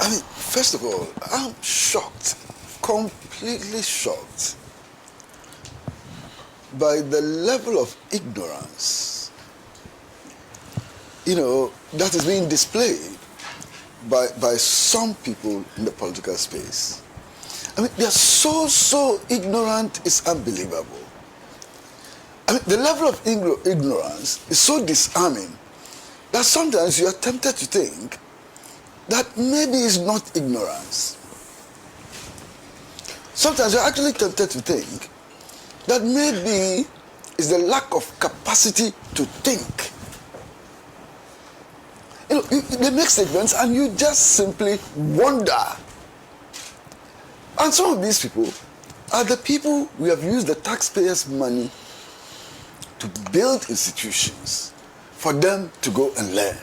I mean, first of all, I'm shocked, completely shocked by the level of ignorance, that is being displayed by some people in the political space. I mean, they are so ignorant, it's unbelievable. I mean, the level of ignorance is so disarming that sometimes you are tempted to think that maybe it's not ignorance. Sometimes you're actually tempted to think that maybe it's the lack of capacity to think. They make statements and you just simply wonder. And some of these people are the people we have used the taxpayers' money to build institutions for them to go and learn.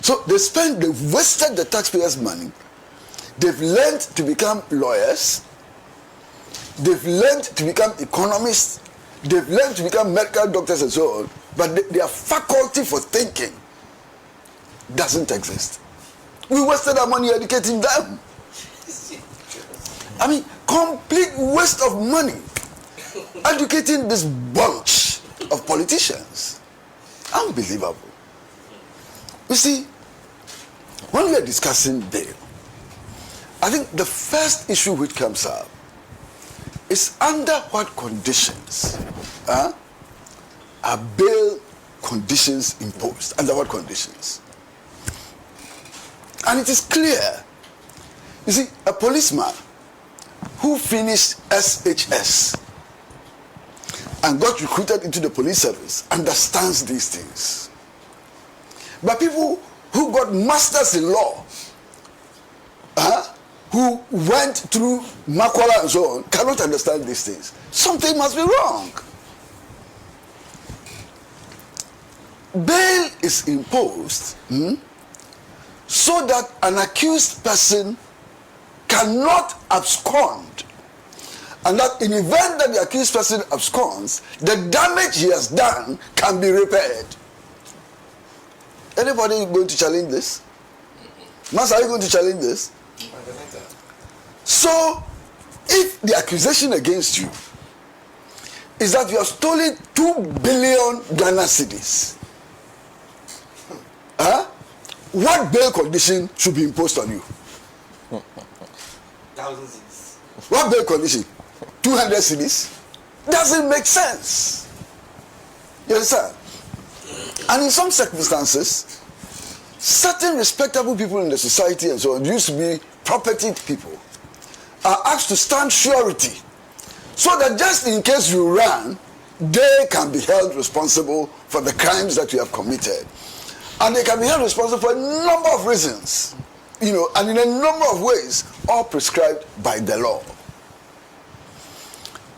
So they've wasted the taxpayers' money. They've learned to become lawyers. They've learned to become economists. They've learned to become medical doctors and so on. But their faculty for thinking doesn't exist. We wasted our money educating them. I mean, complete waste of money educating this bunch of politicians. Unbelievable. You see, when we are discussing bail, I think the first issue which comes up is under what conditions are bail conditions imposed? Under what conditions? And it is clear. You see, a policeman who finished SHS and got recruited into the police service understands these things. But people who got masters in law, who went through Makwala and so on, cannot understand these things. Something must be wrong. Bail is imposed so that an accused person cannot abscond, and that in event that the accused person absconds, the damage he has done can be repaired. Anybody going to challenge this? Master, are you going to challenge this? So, if the accusation against you is that you have stolen 2 billion Ghana cedis, what bail condition should be imposed on you? 1,000 cedis. What bail condition? 200 cedis? Doesn't make sense. You understand? And in some circumstances, certain respectable people in the society and so on, used to be property people, are asked to stand surety so that just in case you run, they can be held responsible for the crimes that you have committed. And they can be held responsible for a number of reasons, and in a number of ways, all prescribed by the law.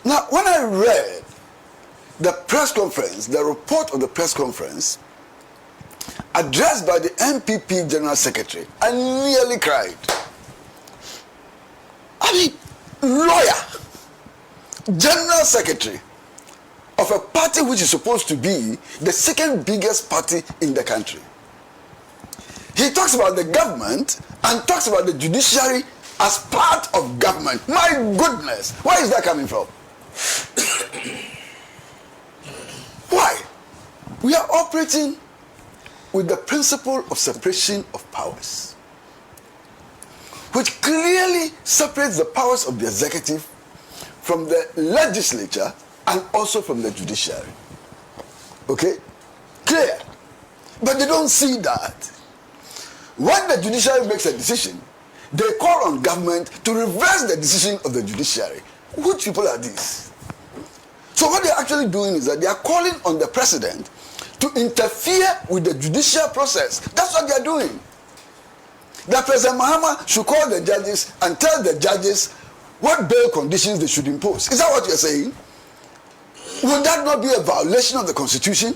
Now, when I read the press conference, the report of the press conference, addressed by the NPP General Secretary, I nearly cried. I mean, lawyer, General Secretary of a party which is supposed to be the second biggest party in the country. He talks about the government and talks about the judiciary as part of government. My goodness, where is that coming from? Why? We are operating with the principle of separation of powers, which clearly separates the powers of the executive from the legislature and also from the judiciary. Okay? Clear. But they don't see that. When the judiciary makes a decision, they call on government to reverse the decision of the judiciary. Which people are these? So what they're actually doing is that they are calling on the president to interfere with the judicial process. That's what they're doing. That President Mahama should call the judges and tell the judges what bail conditions they should impose. Is that what you're saying? Would that not be a violation of the Constitution?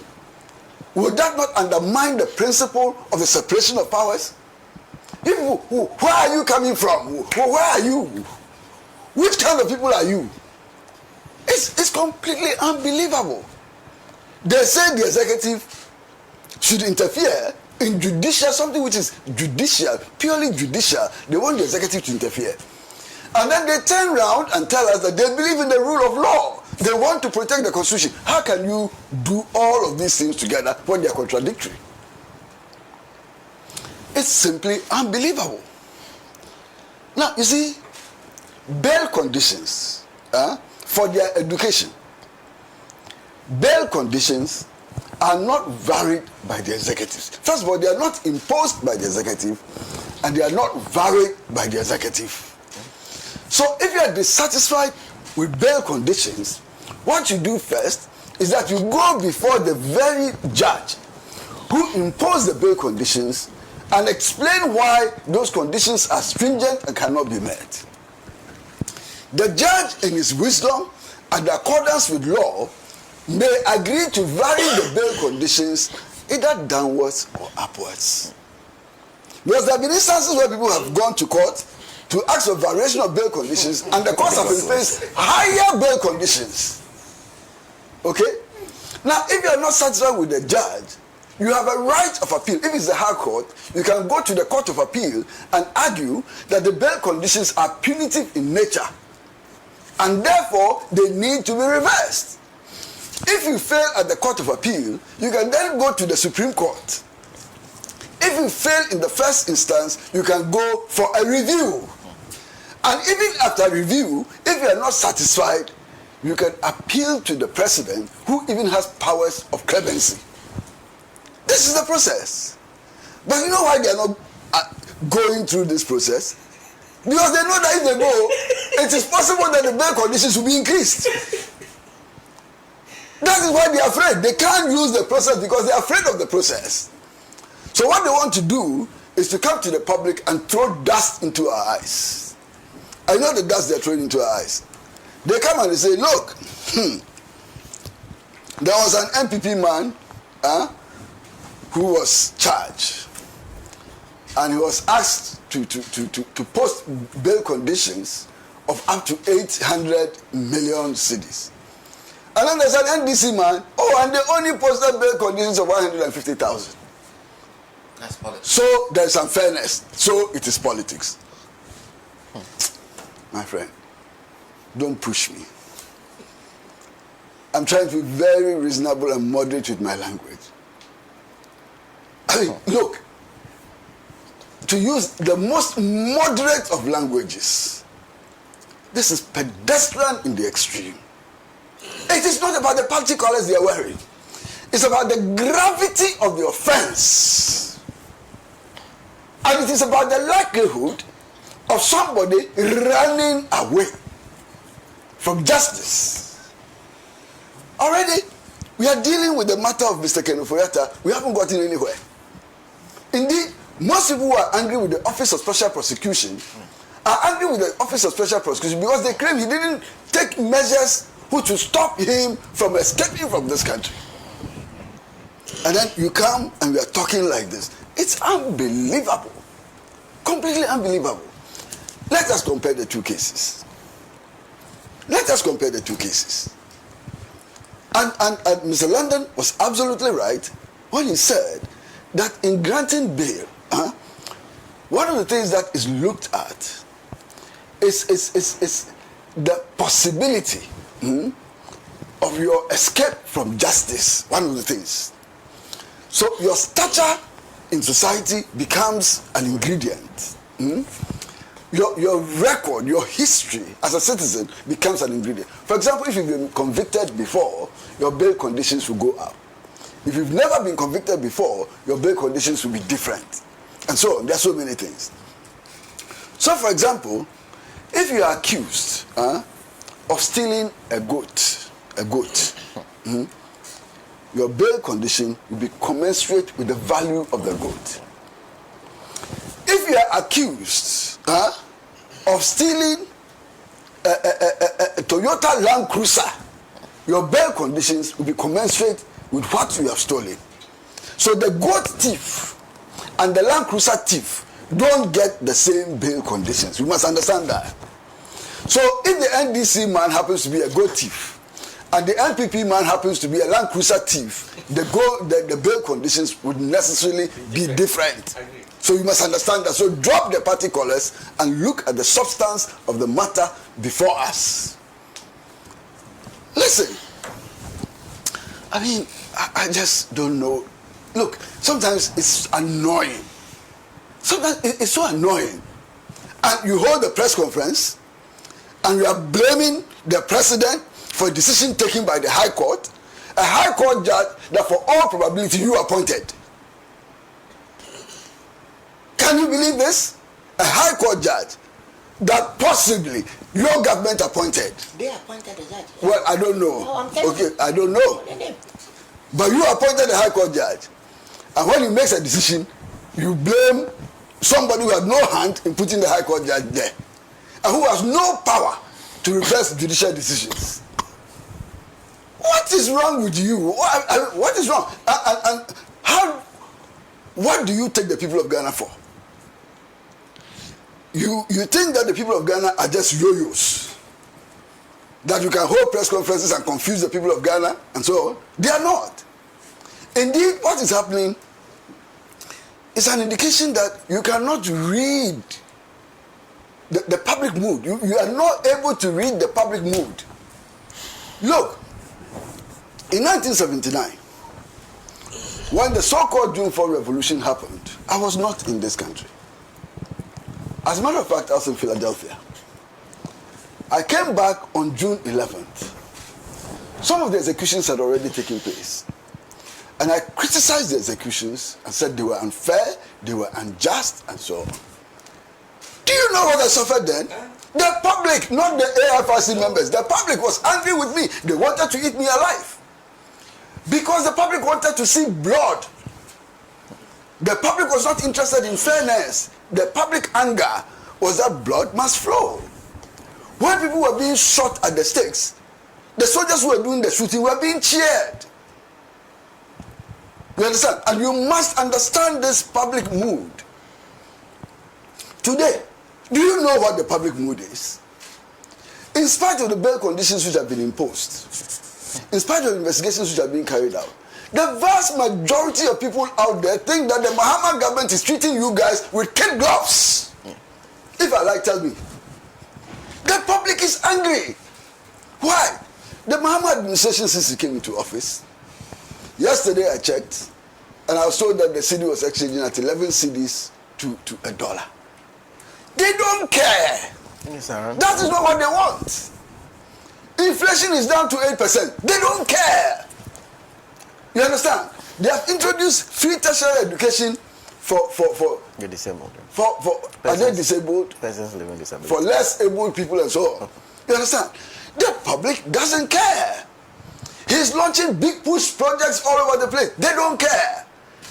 Would that not undermine the principle of the separation of powers? People, where are you coming from? Where are you? Which kind of people are you? It's completely unbelievable. They say the executive should interfere in judicial, something which is judicial, purely judicial, they want the executive to interfere. And then they turn around and tell us that they believe in the rule of law. They want to protect the constitution. How can you do all of these things together when they are contradictory? It's simply unbelievable. Now, you see, bail conditions for their education, bail conditions are not varied by the executives. First of all, they are not imposed by the executive, and they are not varied by the executive. So if you are dissatisfied with bail conditions, what you do first is that you go before the very judge who imposed the bail conditions and explain why those conditions are stringent and cannot be met. The judge, in his wisdom and accordance with law, may agree to vary the bail conditions either downwards or upwards. Because there have been instances where people have gone to court to ask for variation of bail conditions, and the courts have imposed higher bail conditions. Okay? Now, if you are not satisfied with the judge, you have a right of appeal. If it's the High Court, you can go to the Court of Appeal and argue that the bail conditions are punitive in nature, and therefore they need to be reversed. If you fail at the Court of Appeal, you can then go to the Supreme Court. If you fail in the first instance, you can go for a review. And even after review, if you are not satisfied, you can appeal to the president, who even has powers of clemency. This is the process. But you know why they are not going through this process? Because they know that if they go, it is possible that the bail conditions will be increased. That is why they are afraid. They can't use the process because they are afraid of the process. So what they want to do is to come to the public and throw dust into our eyes. I know the dust they're throwing into our eyes. They come and they say, look, there was an NPP man who was charged, and he was asked to post bail conditions of up to 800 million cedis. And then there's an NDC man, and they only posted bail conditions of 150,000. That's politics. So there's unfairness. So it is politics. My friend, don't push me. I'm trying to be very reasonable and moderate with my language. I mean, look, to use the most moderate of languages, this is pedestrian in the extreme. It is not about the party colors they are wearing. It's about the gravity of the offense. And it is about the likelihood of somebody running away from justice. Already, we are dealing with the matter of Mr. Kenufo-Yatta. We haven't gotten anywhere. Indeed, most people who are angry with the Office of Special Prosecution are angry with the Office of Special Prosecution because they claim he didn't take measures to stop him from escaping from this country. And then you come and we are talking like this. It's unbelievable. Completely unbelievable. Let us compare the two cases. Let us compare the two cases. And Mr. London was absolutely right when he said that in granting bail, one of the things that is looked at is the possibility of your escape from justice. One of the things. So your stature in society becomes an ingredient. Your record, your history as a citizen becomes an ingredient. For example, if you've been convicted before, your bail conditions will go up. If you've never been convicted before, your bail conditions will be different. And so on. There are so many things. So, for example, if you are accused of stealing a goat, your bail condition will be commensurate with the value of the goat. If you are accused of stealing a Toyota Land Cruiser, your bail conditions will be commensurate with what you have stolen. So the goat thief and the Land Cruiser thief don't get the same bail conditions. You must understand that. So if the NDC man happens to be a goat thief and the NPP man happens to be a Land Cruiser thief, the bail conditions would necessarily be different. So you must understand that. So drop the party colors and look at the substance of the matter before us. Listen, I mean, I just don't know. Look, sometimes it's annoying. Sometimes it's so annoying. And you hold a press conference and you are blaming the president for a decision taken by the High Court, a High Court judge that for all probability you appointed. Can you believe this? A High Court judge that possibly your government appointed. They appointed the judge. Well, I don't know. No, okay, I don't know. But you appointed a High Court judge. And when he makes a decision, you blame somebody who had no hand in putting the High Court judge there. And who has no power to reverse judicial decisions. What is wrong with you? What is wrong? And how? What do you take the people of Ghana for? You think that the people of Ghana are just yo-yos? That you can hold press conferences and confuse the people of Ghana and so on? They are not. Indeed, what is happening is an indication that you cannot read the public mood. You are not able to read the public mood. Look, in 1979, when the so-called June 4 revolution happened, I was not in this country. As a matter of fact, I was in Philadelphia. I came back on June 11th. Some of the executions had already taken place. And I criticized the executions and said they were unfair, they were unjust, and so on. Do you know what I suffered then? The public, not the AFRC members, the public was angry with me. They wanted to eat me alive. Because the public wanted to see blood. The public was not interested in fairness. The public anger was that blood must flow. When people were being shot at the stakes, the soldiers who were doing the shooting were being cheered. You understand? And you must understand this public mood. Today, do you know what the public mood is? In spite of the bail conditions which have been imposed, in spite of investigations which are being carried out, the vast majority of people out there think that the Mahama government is treating you guys with kid gloves. If I like, tell me. The public is angry. Why? The Mahama administration, since he came into office, yesterday I checked, and I was told that the cedi was exchanging at 11 cedis to $1. They don't care. That is not what they want. Inflation is down to 8%. They don't care. You understand? They have introduced free tertiary education for the disabled. Are they disabled? Persons living disabled. For less able people and so on. You understand? The public doesn't care. He's launching big push projects all over the place. They don't care.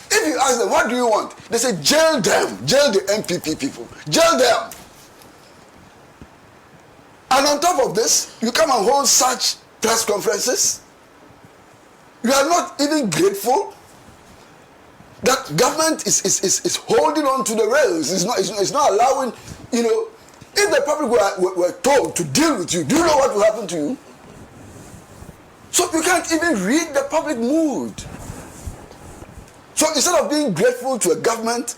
If you ask them, what do you want? They say, jail them. Jail the NPP people. Jail them. And on top of this, you come and hold such press conferences. You are not even grateful that government is holding on to the rails. It's not allowing, you know, if the public were told to deal with you, do you know what will happen to you? So you can't even read the public mood. So instead of being grateful to a government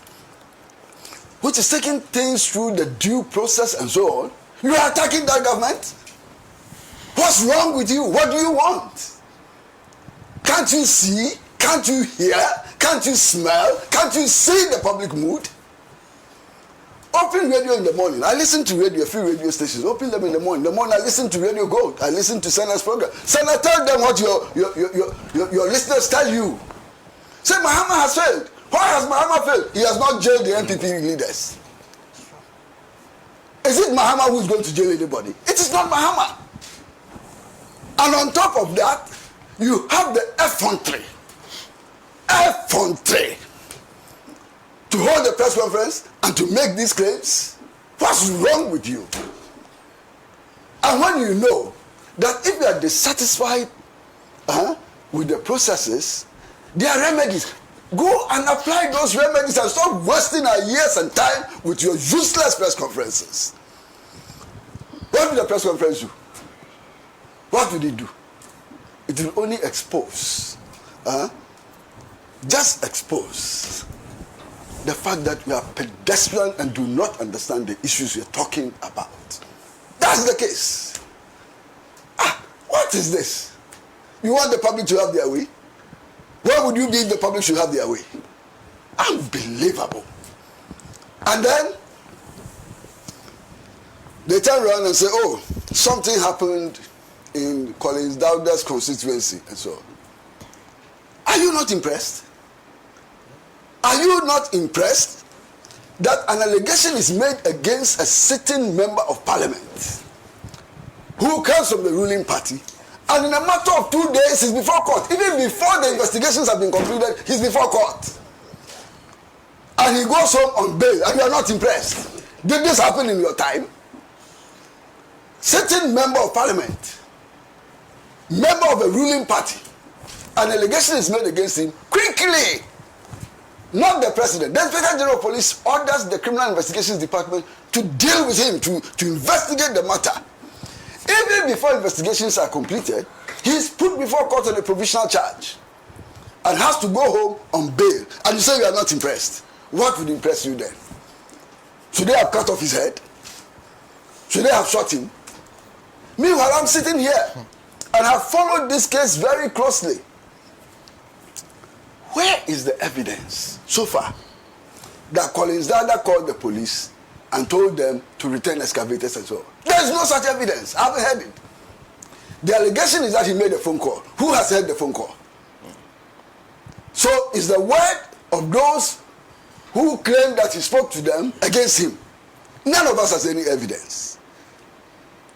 which is taking things through the due process and so on, you are attacking that government? What's wrong with you? What do you want? Can't you see? Can't you hear? Can't you smell? Can't you see the public mood? Open radio in the morning. I listen to radio, free radio stations. Open them in the morning. I listen to Radio Gold. I listen to Sena's program. Senna, tell them what your listeners tell you. Say Mahama has failed. Why has Mahama failed? He has not jailed the NPP leaders. Is it Mahama who is going to jail anybody? It is not Mahama. And on top of that, you have the effrontery to hold a press conference and to make these claims. What's wrong with you? And when you know that if you are dissatisfied with the processes, there are remedies. Go and apply those remedies and stop wasting our years and time with your useless press conferences. What did the press conference do? What did it do? it will only expose, just expose the fact that we are pedestrian and do not understand the issues we are talking about. That's the case. What is this? You want the public to have their way? Where would you be if the public should have their way? Unbelievable. And then they turn around and say, oh, something happened in Collins Dowda's constituency and so on. Are you not impressed? Are you not impressed that an allegation is made against a sitting member of parliament who comes from the ruling party, and in a matter of 2 days he's before court? Even before the investigations have been concluded, he's before court. And he goes home on bail, and you are not impressed. Did this happen in your time? Sitting member of parliament, member of a ruling party, an allegation is made against him, quickly, not the president, the Inspector General of Police orders the Criminal Investigations Department to deal with him, to investigate the matter. Even before investigations are completed, he is put before court on a provisional charge and has to go home on bail. And you say you are not impressed. What would impress you then? Should they have cut off his head? Should they have shot him? Meanwhile, I'm sitting here and have followed this case very closely. Where is the evidence so far that Collins Dada called the police and told them to return excavators and so on? There is no such evidence. I haven't heard it. The allegation is that he made a phone call. Who has heard the phone call? So is the word of those who claim that he spoke to them against him. None of us has any evidence.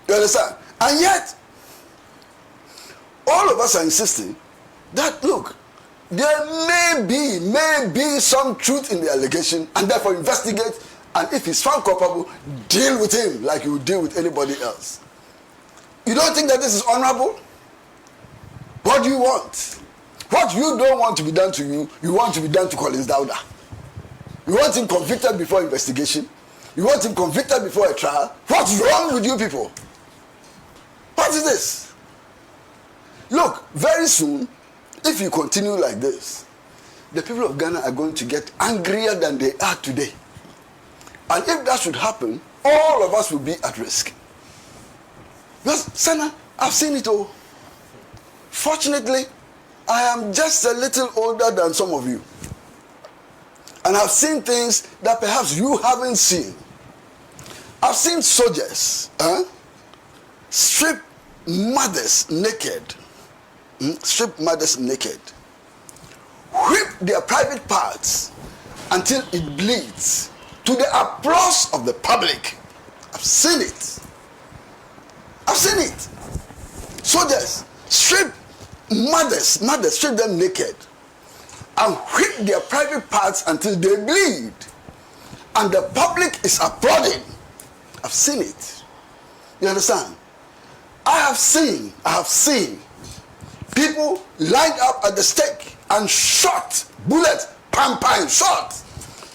You understand? And yet, all of us are insisting that, look, there may be some truth in the allegation, and therefore investigate, and if he's found culpable, deal with him like you would deal with anybody else. You don't think that this is honorable? What do you want? What you don't want to be done to you, you want to be done to Collins Dowda. You want him convicted before investigation? You want him convicted before a trial? What's wrong with you people? What is this? Look, very soon, if you continue like this, the people of Ghana are going to get angrier than they are today. And if that should happen, all of us will be at risk. Because, Sana, I've seen it all. Fortunately, I am just a little older than some of you. And I've seen things that perhaps you haven't seen. I've seen soldiers strip mothers naked. Strip mothers naked. Whip their private parts until it bleeds, to the applause of the public. I've seen it. I've seen it. Soldiers strip mothers, strip them naked and whip their private parts until they bleed. And the public is applauding. I've seen it. You understand? I have seen people lined up at the stake and shot, bullets, pam, shot,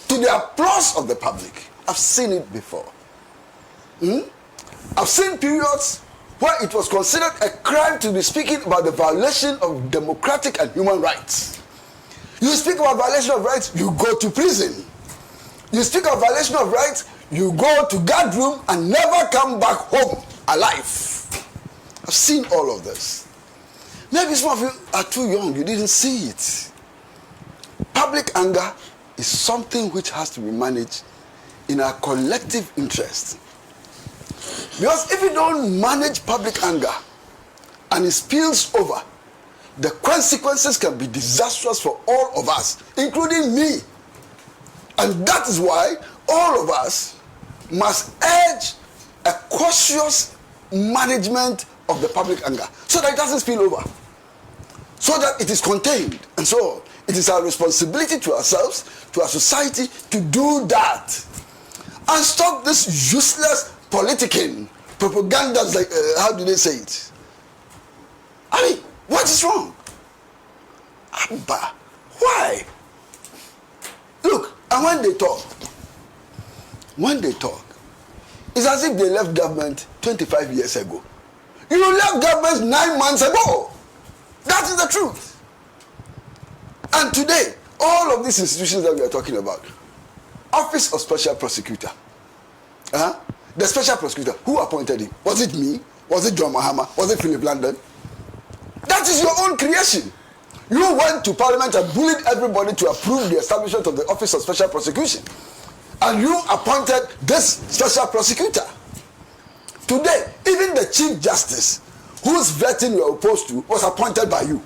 to the applause of the public. I've seen it before. I've seen periods where it was considered a crime to be speaking about the violation of democratic and human rights. You speak about violation of rights, you go to prison. You speak of violation of rights, you go to guard room and never come back home alive. I've seen all of this. Maybe some of you are too young, you didn't see it. Public anger is something which has to be managed in our collective interest. Because if you don't manage public anger and it spills over, the consequences can be disastrous for all of us, including me. And that is why all of us must urge a cautious management of the public anger so that it doesn't spill over, so that it is contained, and so on. It is our responsibility to ourselves, to our society, to do that and stop this useless politicking, propaganda, like how do they say it? I mean, what is wrong? Abba, why? Look, and when they talk, it's as if they left government 25 years ago. You left government 9 months ago. That is the truth. And today, all of these institutions that we are talking about, Office of Special Prosecutor, the Special Prosecutor, who appointed him? Was it me? Was it John Mahama? Was it Philip London? That is your own creation. You went to Parliament and bullied everybody to approve the establishment of the Office of Special Prosecution. And you appointed this Special Prosecutor. Today, even the Chief Justice, whose vetting you are opposed to, was appointed by you.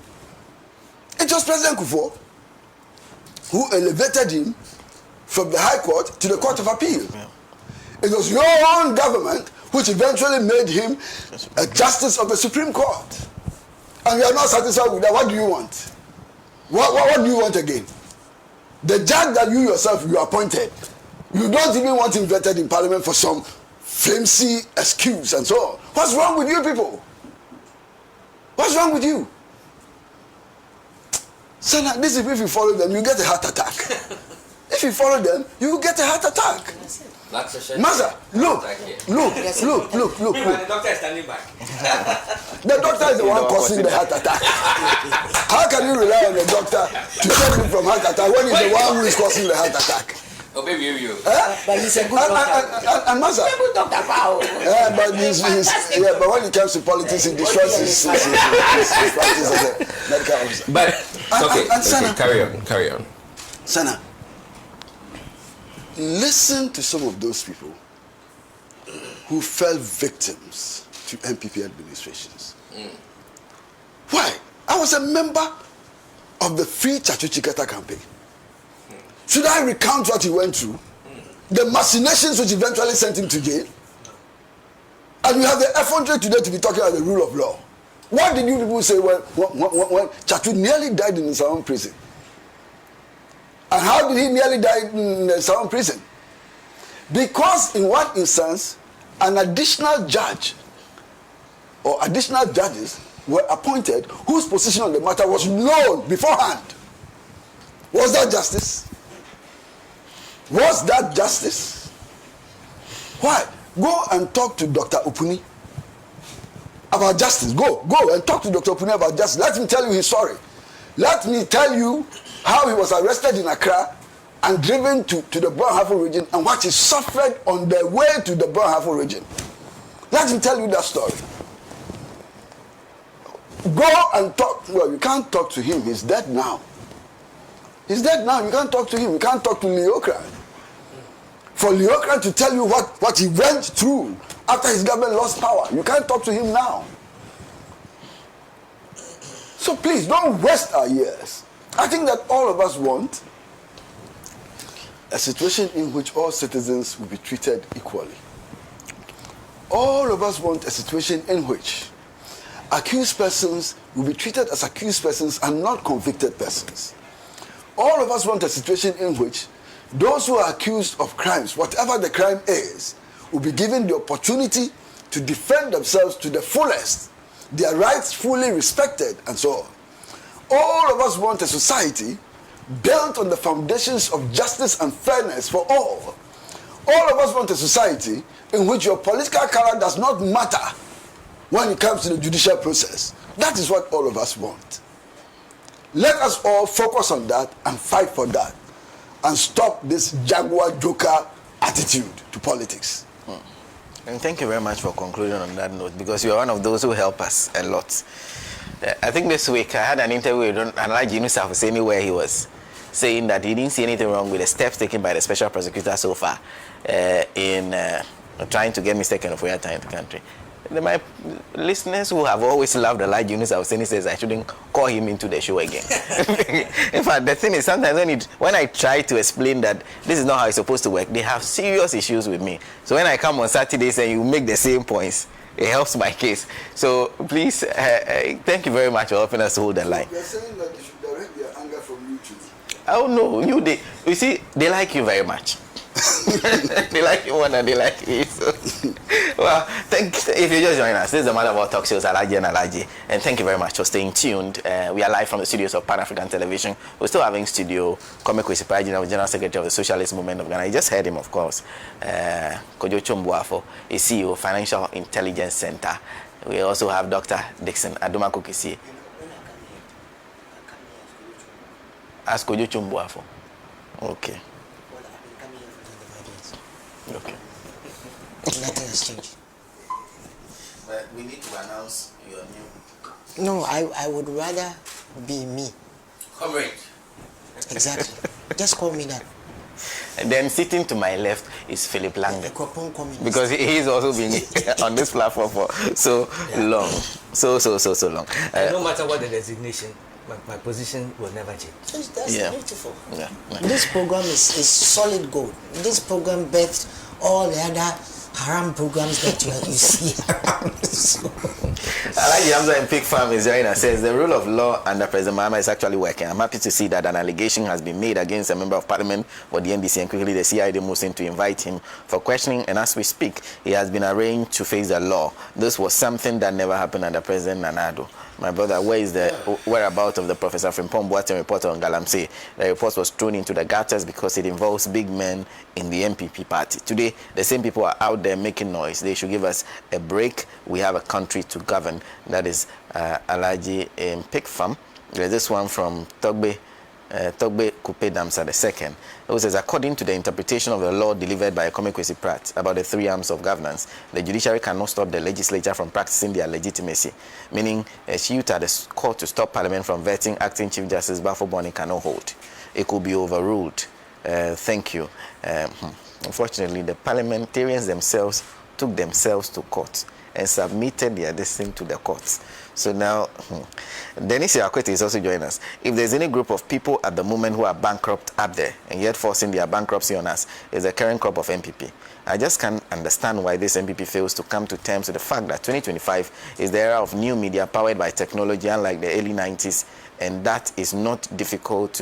It was President Kufuor who elevated him from the High Court to the Court of Appeal. Yeah. It was your own government which eventually made him a Justice of the Supreme Court. And you are not satisfied with that. What do you want? What do you want again? The judge that you yourself you appointed, you don't even want him vetted in Parliament for some flimsy excuse and so on. What's wrong with you people? What's wrong with you? Sana, this is if you follow them, you get a heart attack. If you follow them, you will get a heart attack. Master, look. The doctor is standing back. The doctor is the one causing the heart attack. How can you rely on the doctor to save you from heart attack when he's the one who is causing the heart attack? Oh, baby, you. But he's a good doctor. And Master. He's a good doctor, pal. Yeah, but when it comes to politics, he destroys his practice as a medical officer. But, and Sana, carry on. Sana, listen to some of those people who fell victims to NPP administrations. Why? I was a member of the Free Chachuchiketa campaign. Should I recount what he went through? The machinations which eventually sent him to jail? And we have the effrontery today to be talking about the rule of law. What did you people say when Chachu nearly died in his own prison? And how did he nearly die in his own prison? Because in one instance, an additional judge or additional judges were appointed whose position on the matter was known beforehand. Was that justice? Was that justice? Why? Go and talk to Dr. Upuni about justice. Go and talk to Dr. Upuni about justice. Let him tell you his story. Let me tell you how he was arrested in Accra and driven to the Brown-Hafo region and what he suffered on the way to the Brown-Hafo region. Let him tell you that story. Go and talk. Well, you can't talk to him. He's dead now. He's dead now. You can't talk to him. You can't talk to Leokran. For Leokran to tell you what he went through after his government lost power, you can't talk to him now. So please, don't waste our years. I think that all of us want a situation in which all citizens will be treated equally. All of us want a situation in which accused persons will be treated as accused persons and not convicted persons. All of us want a situation in which those who are accused of crimes, whatever the crime is, will be given the opportunity to defend themselves to the fullest, their rights fully respected, and so on. All of us want a society built on the foundations of justice and fairness for all. All of us want a society in which your political color does not matter when it comes to the judicial process. That is what all of us want. Let us all focus on that and fight for that and stop this Jaguar Joker attitude to politics. And thank you very much for concluding on that note, because you are one of those who help us a lot. I think this week I had an interview with Alhaji Yunusa Hussaini where he was saying that he didn't see anything wrong with the steps taken by the special prosecutor so far in trying to get Mr. Kenofoya into the country. My listeners who have always loved Alhaji Yunusa Hussaini says I shouldn't call him into the show again. In fact, the thing is, sometimes when I try to explain that this is not how it's supposed to work, they have serious issues with me. So when I come on Saturdays and you make the same points, it helps my case. So please, thank you very much for helping us to hold the line. You're saying that they should direct their anger from you too. Oh no, you see, they like you very much. They like you more than they like me. So. Well, if you just join us, this is the Matter About Talk Shows, Alhaji and Alhaji. And thank you very much for staying tuned. We are live from the studios of Pan-African Television. We're still having studio Kwesi Pratt Send, General Secretary of the Socialist Movement of Ghana. You just heard him, of course. Kojo Chombuafo, a CEO, Financial Intelligence Center. We also have Dr. Dixon Adomako Kisi. Ask Kojo Chumbuafo. Okay. Well, I've been coming here for 25 years. Okay. Nothing has changed. But we need to announce your new No, I would rather be me. comrade. Exactly. Just call me that. And then sitting to my left is Philip The Langdon. Kropon communist. Because he's also been on this platform for so long. So long. And no matter what the designation, my position will never change. That's Yeah. beautiful. Yeah. This program is solid gold. This program birthed all the other haram programs that you see around. So, Alaji Hamza in Pig Farm is joining us. Says the rule of law under President Mahama is actually working. I'm happy to see that an allegation has been made against a member of parliament for the NDC, and quickly the CID moves in to invite him for questioning. And as we speak, he has been arraigned to face the law. This was something that never happened under President Nana-Addo. My brother, where is the whereabouts of the Professor Frimpong Boateng report on Galamsey? The report was thrown into the gutters because it involves big men in the NPP party. Today, the same people are out there making noise. They should give us a break. We have a country to govern. That is Alaji in Pig Farm. There's this one from Togbe Kupe Damsa II, who says, according to the interpretation of the law delivered by Kwesi Pratt about the three arms of governance, the judiciary cannot stop the legislature from practicing their legitimacy, meaning a suit at the court to stop parliament from vetting acting Chief Justice Bafo Boni cannot hold. It could be overruled. Thank you. Unfortunately, the parliamentarians themselves took themselves to court and submitted their decision to the courts. So now, Dennis Yakwete is also joining us. If there's any group of people at the moment who are bankrupt up there and yet forcing their bankruptcy on us, is the current crop of NPP. I just can't understand why this NPP fails to come to terms with the fact that 2025 is the era of new media powered by technology, unlike the early 90s, and that is not difficult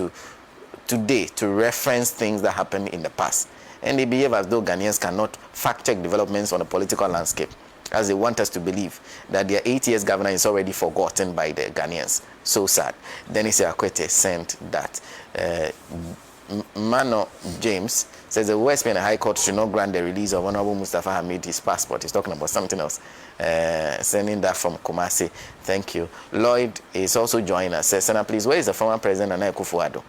today to reference things that happened in the past. And they behave as though Ghanaians cannot fact-check developments on the political landscape, as they want us to believe that their 8 years governor is already forgotten by the Ghanaians. So sad. Dennis Akwete sent that. Mano James says the West and the High Court should not grant the release of Honorable Mustafa Hamid his passport. He's talking about something else. Sending that from Kumasi. Thank you. Lloyd is also joining us. Says, Senator, please, where is the former president Nana Akufo-Addo?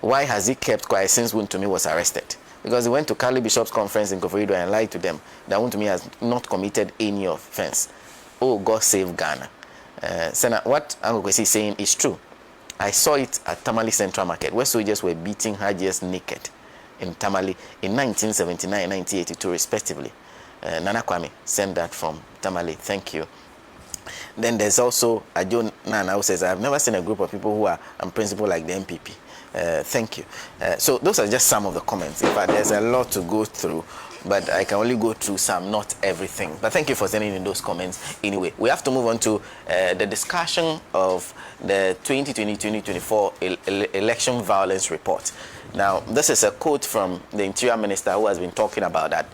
Why has he kept quiet since Wontumi was arrested? Because he went to Kali Bishop's conference in Koforidua and lied to them that Wontumi has not committed any offense. Oh, God save Ghana. Senator, what Uncle Kwesi is saying is true. I saw it at Tamale Central Market, where soldiers were beating Hajias naked in Tamale in 1979 and 1982, respectively. Nana Kwame sent that from Tamale. Thank you. Then there's also Ajo Nana who says, I've never seen a group of people who are unprincipled like the NPP. Thank you. So those are just some of the comments. In fact, there's a lot to go through, but I can only go through some, not everything. But thank you for sending in those comments. Anyway, we have to move on to the discussion of the 2020-2024 election violence report. Now, this is a quote from the Interior Minister who has been talking about that.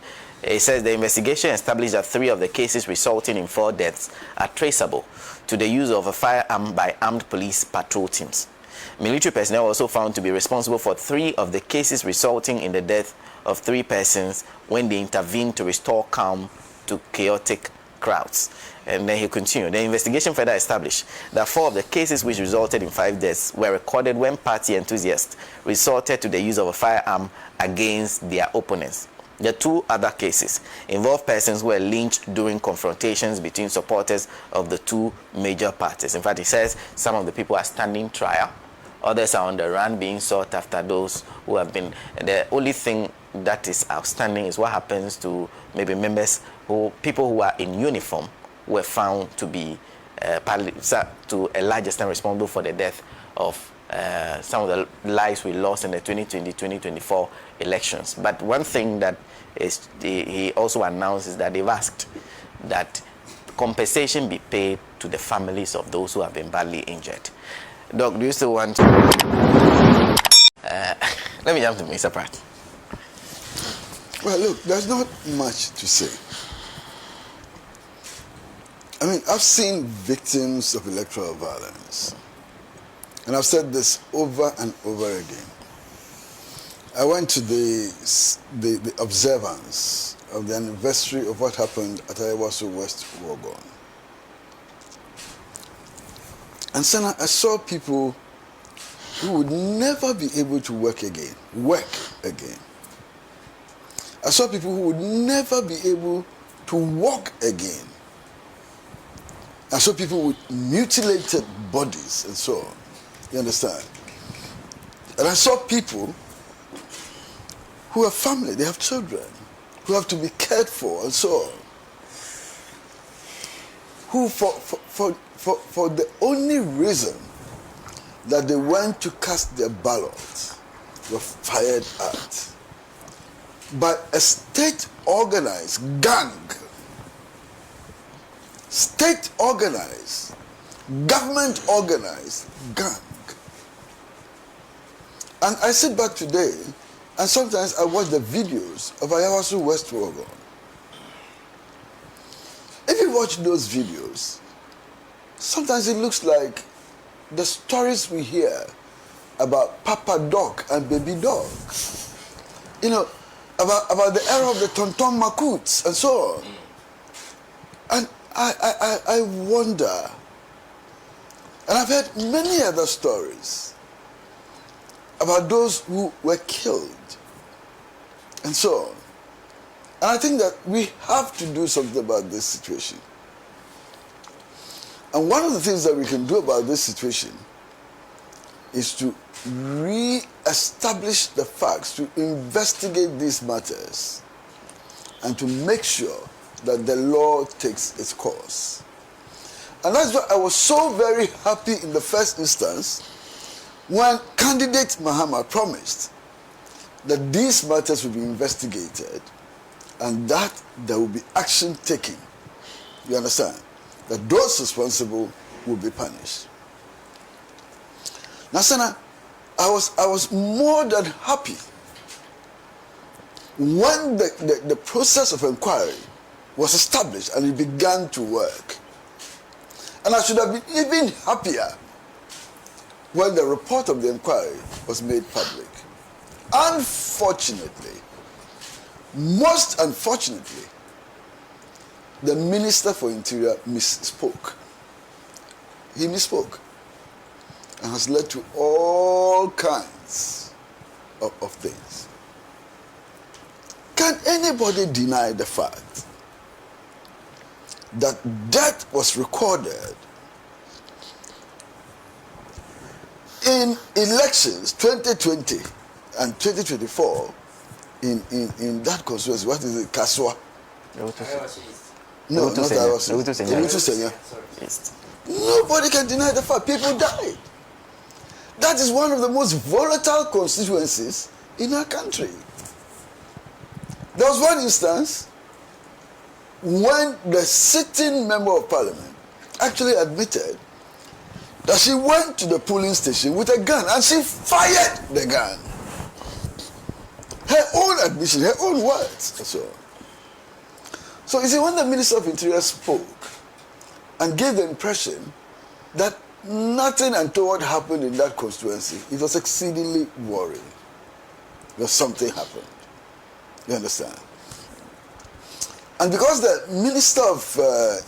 It says the investigation established that 3 of the cases resulting in 4 deaths are traceable to the use of a firearm by armed police patrol teams. Military personnel were also found to be responsible for 3 of the cases resulting in the death of 3 persons when they intervened to restore calm to chaotic crowds. And then he continued. The investigation further established that 4 of the cases which resulted in 5 deaths were recorded when party enthusiasts resorted to the use of a firearm against their opponents. The 2 other cases involve persons who were lynched during confrontations between supporters of the 2 major parties. In fact, he says some of the people are standing trial. Others are on the run being sought after those who have been. The only thing that is outstanding is what happens to maybe people who are in uniform were found to be to a large extent responsible for the death of some of the lives we lost in the 2020-2024 elections. But one thing that he also announced is that they've asked that compensation be paid to the families of those who have been badly injured. Doc, do you still want to... let me jump to Mr. Pratt. Well, look, there's not much to say. I mean, I've seen victims of electoral violence. And I've said this over and over again. I went to the observance of the anniversary of what happened at Ayawaso West Wogon. And so I saw people who would never be able to work again. I saw people who would never be able to walk again. I saw people with mutilated bodies and so on. You understand? And I saw people who have family, they have children, who have to be cared for and so on. Who for the only reason that they went to cast their ballots were fired at by a state-organized gang. State-organized, government-organized gang. And I sit back today, and sometimes I watch the videos of Ayawaso West Wuogon. If you watch those videos, sometimes it looks like the stories we hear about Papa Dog and Baby Dog. You know, about the era of the Tonton Makuts and so on. And I wonder, and I've heard many other stories about those who were killed and so on. And I think that we have to do something about this situation. And one of the things that we can do about this situation is to re-establish the facts, to investigate these matters, and to make sure that the law takes its course. And that's why I was so very happy in the first instance when candidate Mahama promised that these matters will be investigated and that there will be action taken. You understand? That those responsible will be punished. Now, Sana, I was more than happy when the process of inquiry was established and it began to work. And I should have been even happier when the report of the inquiry was made public. Unfortunately, most unfortunately, the Minister for Interior misspoke. He misspoke and has led to all kinds of things. Can anybody deny the fact that death was recorded in elections 2020 and 2024 in that constituency? What is it? Kaswa? No, not Ayawaso. Nobody can deny the fact. People died. That is one of the most volatile constituencies in our country. There was one instance when the sitting member of parliament actually admitted that she went to the polling station with a gun and she fired the gun. Her own admission, her own words. So you see, when the Minister of Interior spoke and gave the impression that nothing untoward happened in that constituency, it was exceedingly worrying that something happened. You understand? And because the Minister of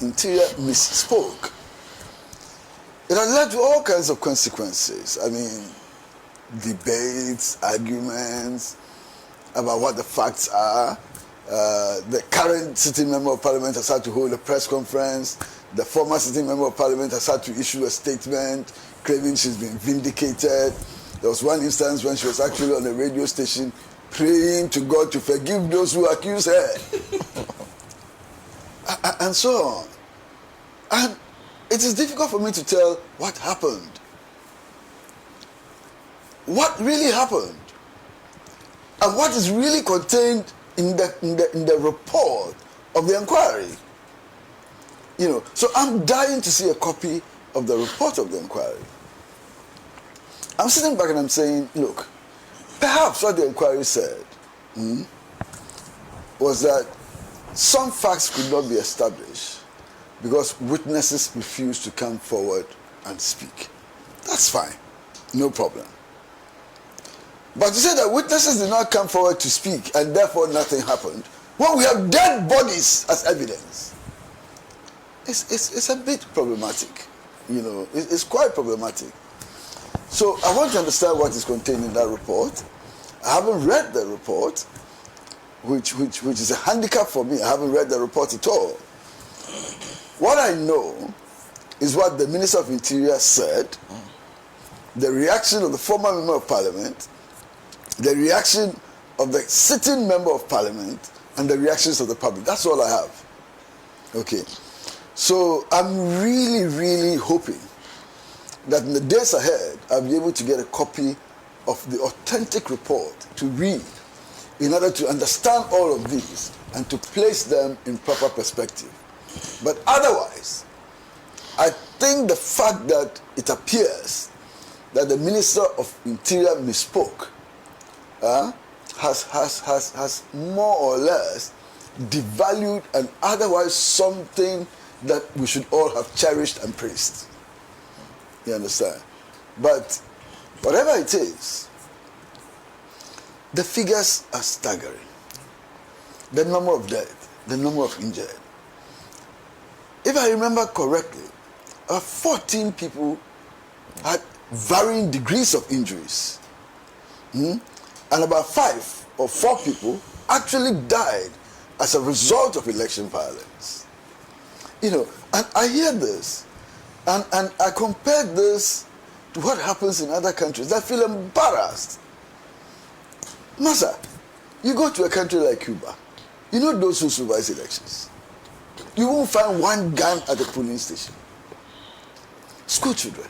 Interior misspoke, it had led to all kinds of consequences. I mean, debates, arguments about what the facts are. The current sitting member of parliament has had to hold a press conference. The former sitting member of parliament has had to issue a statement claiming she's been vindicated. There was one instance when she was actually on a radio station praying to God to forgive those who accuse her. And so on. And it is difficult for me to tell what happened. What really happened? And what is really contained in the report of the inquiry. You know, so I'm dying to see a copy of the report of the inquiry. I'm sitting back and I'm saying, look, perhaps what the inquiry said was that some facts could not be established because witnesses refused to come forward and speak. That's fine, no problem. But to say that witnesses did not come forward to speak and therefore nothing happened, when we have dead bodies as evidence, it's a bit problematic. You know, it's quite problematic. So I want to understand what is contained in that report. I haven't read the report, which is a handicap for me. I haven't read the report at all. What I know is what the Minister of Interior said, the reaction of the former Member of Parliament, the reaction of the sitting Member of Parliament, and the reactions of the public. That's all I have. Okay. So I'm really, really hoping that in the days ahead, I'll be able to get a copy of the authentic report to read in order to understand all of these and to place them in proper perspective. But otherwise, I think the fact that it appears that the Minister of Interior misspoke has more or less devalued and otherwise something that we should all have cherished and praised. You understand? But whatever it is, the figures are staggering. The number of dead, the number of injured. If I remember correctly, 14 people had varying degrees of injuries. And about 5 or 4 people actually died as a result of election violence. You know, and I hear this, and I compare this to what happens in other countries. I feel embarrassed. Masa, you go to a country like Cuba, you know those who supervise elections. You won't find one gun at the polling station. School children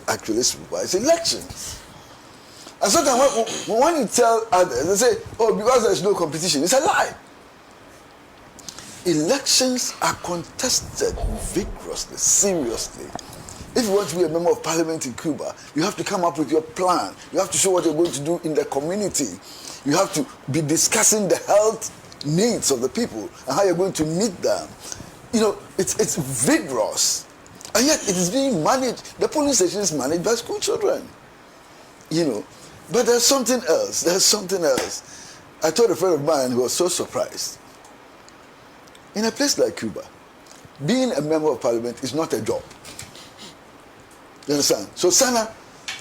actually supervise elections. And sometimes when you tell others, they say, oh, because there's no competition. It's a lie. Elections are contested vigorously, seriously. If you want to be a member of parliament in Cuba, you have to come up with your plan. You have to show what you're going to do in the community. You have to be discussing the health needs of the people and how you're going to meet them. You know, it's vigorous. And yet it is being managed. The polling station is managed by school children. You know, but there's something else. I told a friend of mine who was so surprised. In a place like Cuba, being a member of parliament is not a job. You understand? So Sana,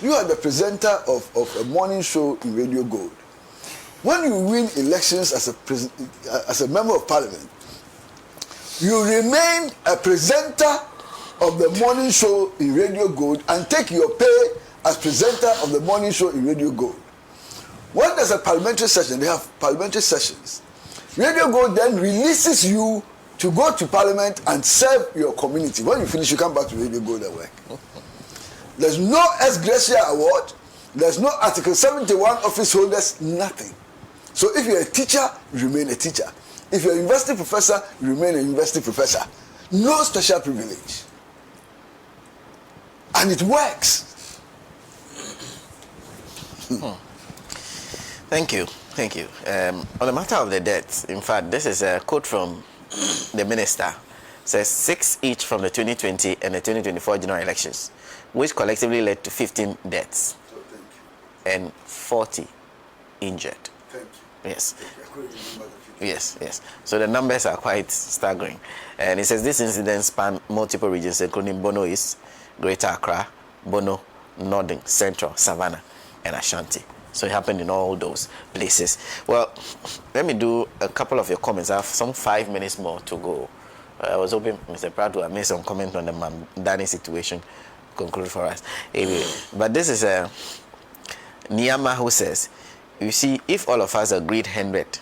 you are the presenter of a morning show in Radio Gold. When you win elections as a member of parliament, you remain a presenter of the morning show in Radio Gold and take your pay as presenter of the morning show in Radio Gold. When there's a parliamentary session, they have parliamentary sessions. Radio Gold then releases you to go to parliament and serve your community. When you finish, you come back to Radio Gold and work. There's no ex gratia award. There's no Article 71 office holders, nothing. So if you're a teacher, you remain a teacher. If you're a university professor, you remain a university professor. No special privilege. And it works. Thank you. On the matter of the deaths, in fact, this is a quote from the minister. It says 6 each from the 2020 and the 2024 general elections, which collectively led to 15 deaths and 40 injured. Thank you. Yes. Yes. So the numbers are quite staggering. And it says this incident spanned multiple regions, including Bono East, Greater Accra, Bono, Northern, Central, Savannah, and Ashanti. So it happened in all those places. Well, let me do a couple of your comments. I have some 5 minutes more to go. I was hoping Mr. Pratt would have made some comment on the Mandani situation, conclude for us. Anyway, but this is a Niyama who says, you see, if all of us agreed 100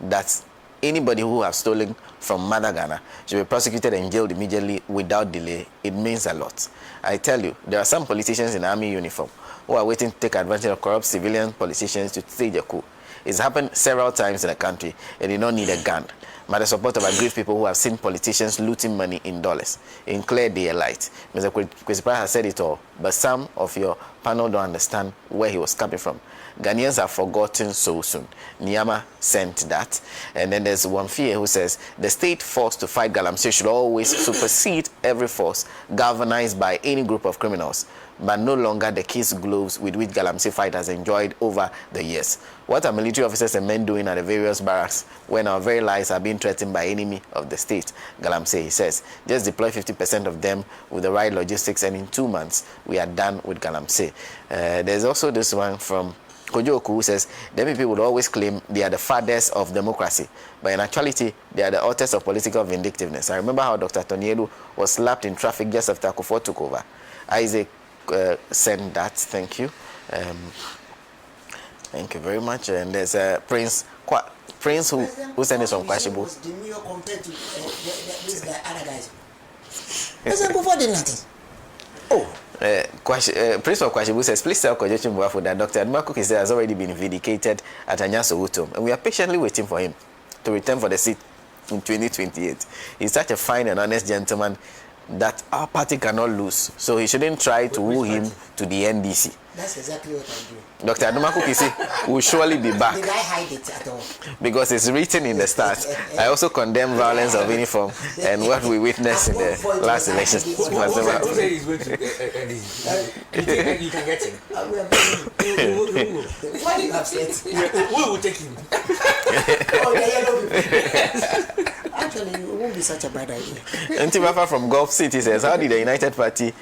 that anybody who has stolen from Mother Ghana should be prosecuted and jailed immediately without delay, it means a lot. I tell you, there are some politicians in army uniform who are waiting to take advantage of corrupt civilian politicians to stage a coup. It's happened several times in the country, and you don't need a gun. But the support of aggrieved people who have seen politicians looting money in dollars in clear daylight. Mr. Kwesi Pratt has said it all, but some of your panel don't understand where he was coming from. Ghanaians are forgotten so soon. Niyama sent that. And then there's one fear who says the state force to fight galamsey should always supersede every force galvanized by any group of criminals, but no longer the kiss gloves with which galamsey fight has enjoyed over the years. What are military officers and men doing at the various barracks when our very lives are being threatened by enemy of the state? Galamsey, he says, just deploy 50% of them with the right logistics and in 2 months we are done with galamsey. There's also this one from Kojoku who says the NPP would always claim they are the fathers of democracy, but in actuality they are the authors of political vindictiveness. I remember how Dr. Toniedu was slapped in traffic just after Akufo took over. Isaac sent that. Thank you. Thank you very much. And there's Prince who sent this from Kwashibu. Compared to this guy, other guys. President Kufuor did nothing. Oh. Prince of Kwashibu says, please tell Kojechi Mbuafu that Dr. Admakuk has already been vindicated at Anyaso Utom, and we are patiently waiting for him to return for the seat in 2028. He's such a fine and honest gentleman that our party cannot lose, so he shouldn't try to woo him to the NDC. That's exactly what I'm doing. Dr. Admakuk will surely be back. Did I hide it at all? Because it's written in the stars. I also condemn violence of any form, and what we witnessed in the last election. Who say he's going to NDC? You can get him. Why do you upset? We will take him. Oh, the yellow people. Actually, it won't be such a bad idea. Ntibafa from Gulf City says, how did the United Party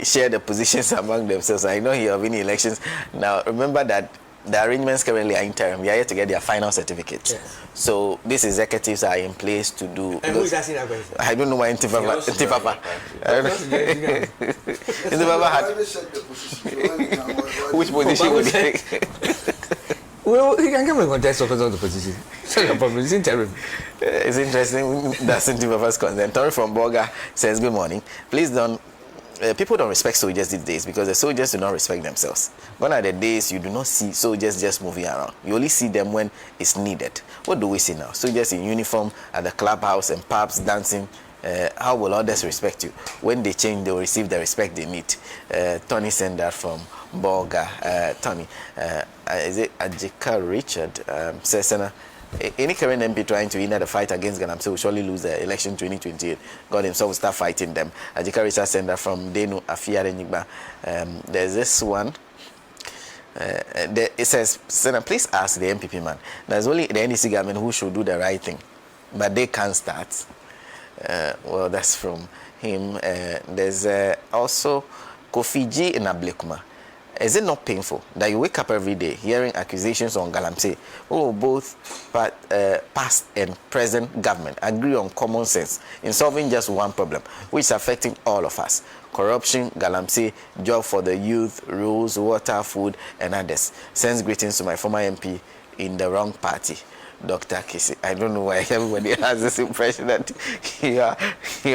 share the positions among themselves? I know you have any elections. Now, remember that the arrangements currently are interim. We are yet to get their final certificates. Yes. So, these executives are in place to do... And who is asking that question? I don't know why Ntibafa had... Which position would he take? Well, he can come and contest of the position. So the problem is interim. It's interesting. That's Ntibafa's concern. Tori from Boga says, good morning. Please don't... people don't respect soldiers these days because the soldiers do not respect themselves. Gone are the days you do not see soldiers just moving around. You only see them when it's needed. What do we see now? Soldiers in uniform at the clubhouse and pubs dancing. How will others respect you? When they change, they will receive the respect they need. Tony sent that from Boga. Tony, is it Ajika Richard? Says, any current MP trying to win the fight against Galamsey will surely lose the election 2028. God himself will start fighting them. Ajika Richard sent that from Denu Afiare Nigba. There's this one. It says, Senator, please ask the NPP man. There's only the NDC government who should do the right thing, but they can't start. Well, that's from him. There's also Kofi G in Ablekuma. Is it not painful that you wake up every day hearing accusations on Galamsey? Oh, both past and present government agree on common sense in solving just one problem, which is affecting all of us. Corruption, Galamsey, job for the youth, rules, water, food, and others. Sends greetings to my former MP in the wrong party, Dr. Kisi. I don't know why everybody has this impression that he